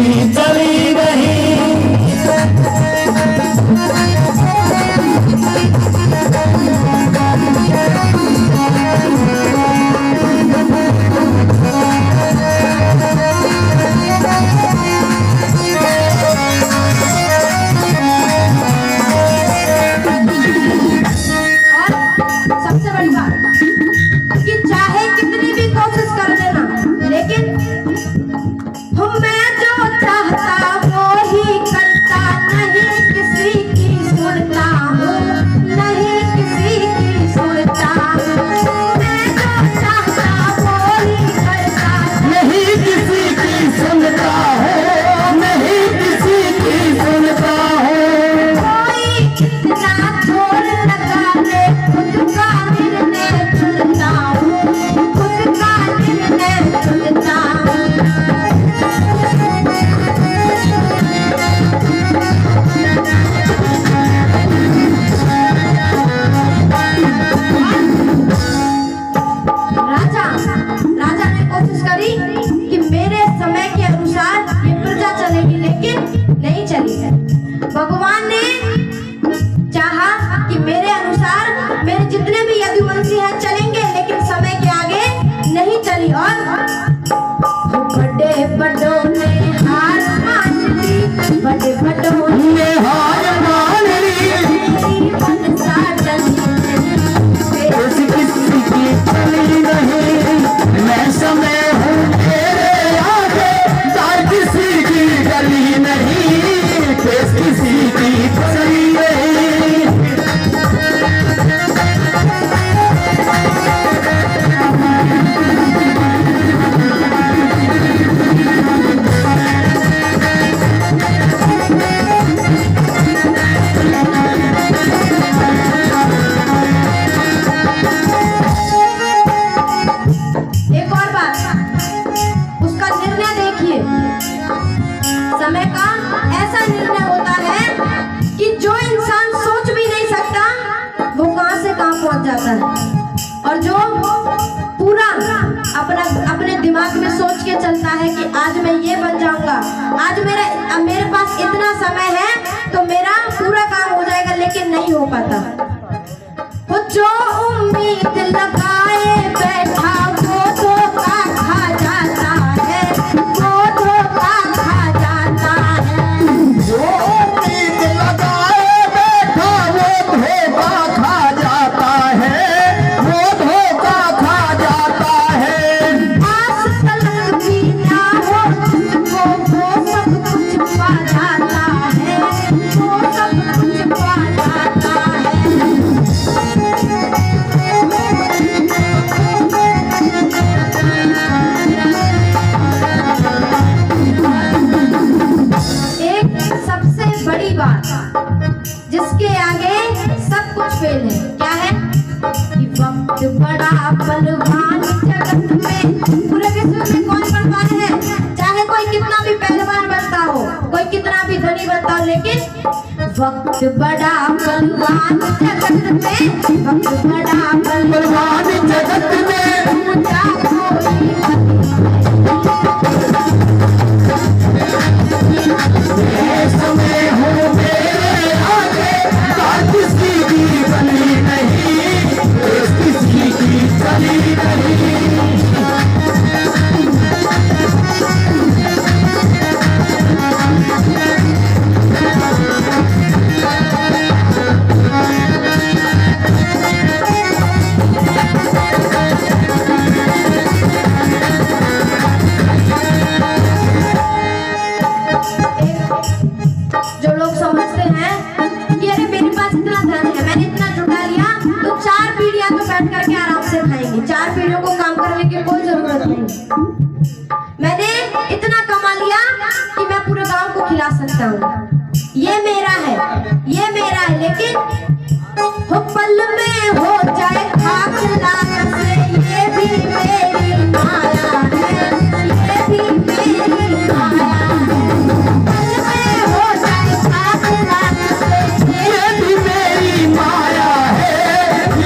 की चली रही। भगवान ने चाहा कि मेरे अनुसार मेरे जितने भी यदुवंशी हैं चलेंगे, लेकिन समय के आगे नहीं चली। और बड़े बड़ों ने हार मान ली, बड़े बड़ों ने हार मान ली, मनसा किसी की चली नहीं। मैं समय हूँ तेरे आगे, तार किसी की गली नहीं, किसी की चली नहीं। एक और बात, उसका निर्णय देखिए। समय का ऐसा निर्णय होता है कि जो इंसान सोच भी नहीं सकता वो कहां से कहां पहुंच जाता है, और जो पूरा अपने दिमाग में सोच के चलता है कि आज मैं ये बन जाऊंगा, आज मेरे पास इतना समय है तो मेरा पूरा काम हो जाएगा, लेकिन नहीं हो पाता। वो जो उम्मीद लगाए बैठा वो धोखा खा जाता है, वो धोखा खा जाता है। जो उम्मीद लगाए बैठा वो धोखा खा जाता है, वो धोखा खा जाता है। आस तलक भी ना हो तुझको वो सब कुछ पा जाता है, वो सब कुछ पा जाता है। एक सबसे बड़ी बात जिसके आगे सब कुछ फेल है, क्या है कि वक्त बड़ा बलवान जगत में। पूरे विश्व में कौन बलवान है? चाहे कोई कितना भी पहलवान बनता हो, कोई कितना भी धनी बनता हो, लेकिन वक्त बड़ा बलवान जगत में, वक्त बड़ा बलवान जगत में। ऊंचा कोई समय हो मेरे आगे, तार किसी की गली नहीं, किसी की चली नहीं। जो लोग समझते हैं कि अरे मेरे पास इतना धन है, मैंने इतना जुटा लिया तो 4 पीढ़ियां तो बैठ करके आराम से खाएंगी, 4 पीढ़ियों को काम करने की कोई जरूरत नहीं। मैंने इतना कमा लिया कि मैं पूरे गांव को खिला सकता हूँ, ये मेरा है, ये मेरा है। लेकिन हो पल में हो जाए खाक लाख से, ये भी मेरी माया है, ये भी मेरी माया है। पल में हो जाए खाक लाख से, ये भी मेरी माया है,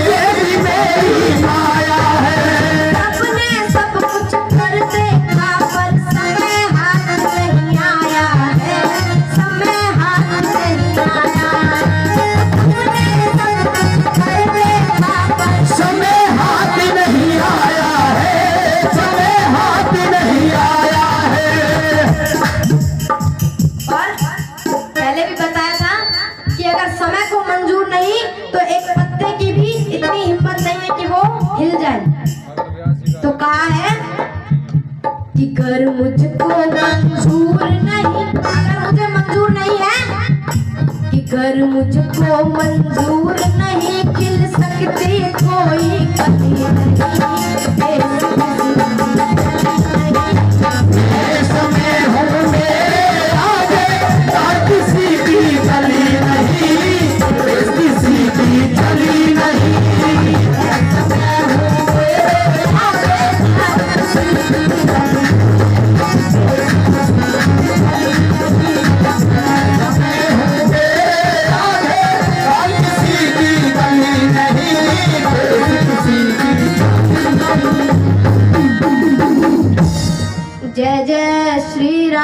ये भी मेरी माया है। अपने सब कुछ कर देखा पर समय हाथ नहीं आया। कि कर मुझको मंजूर नहीं, अगर मुझे मंजूर नहीं है कि कर मुझको मंजूर नहीं, खिल सकते कोई कली नहीं।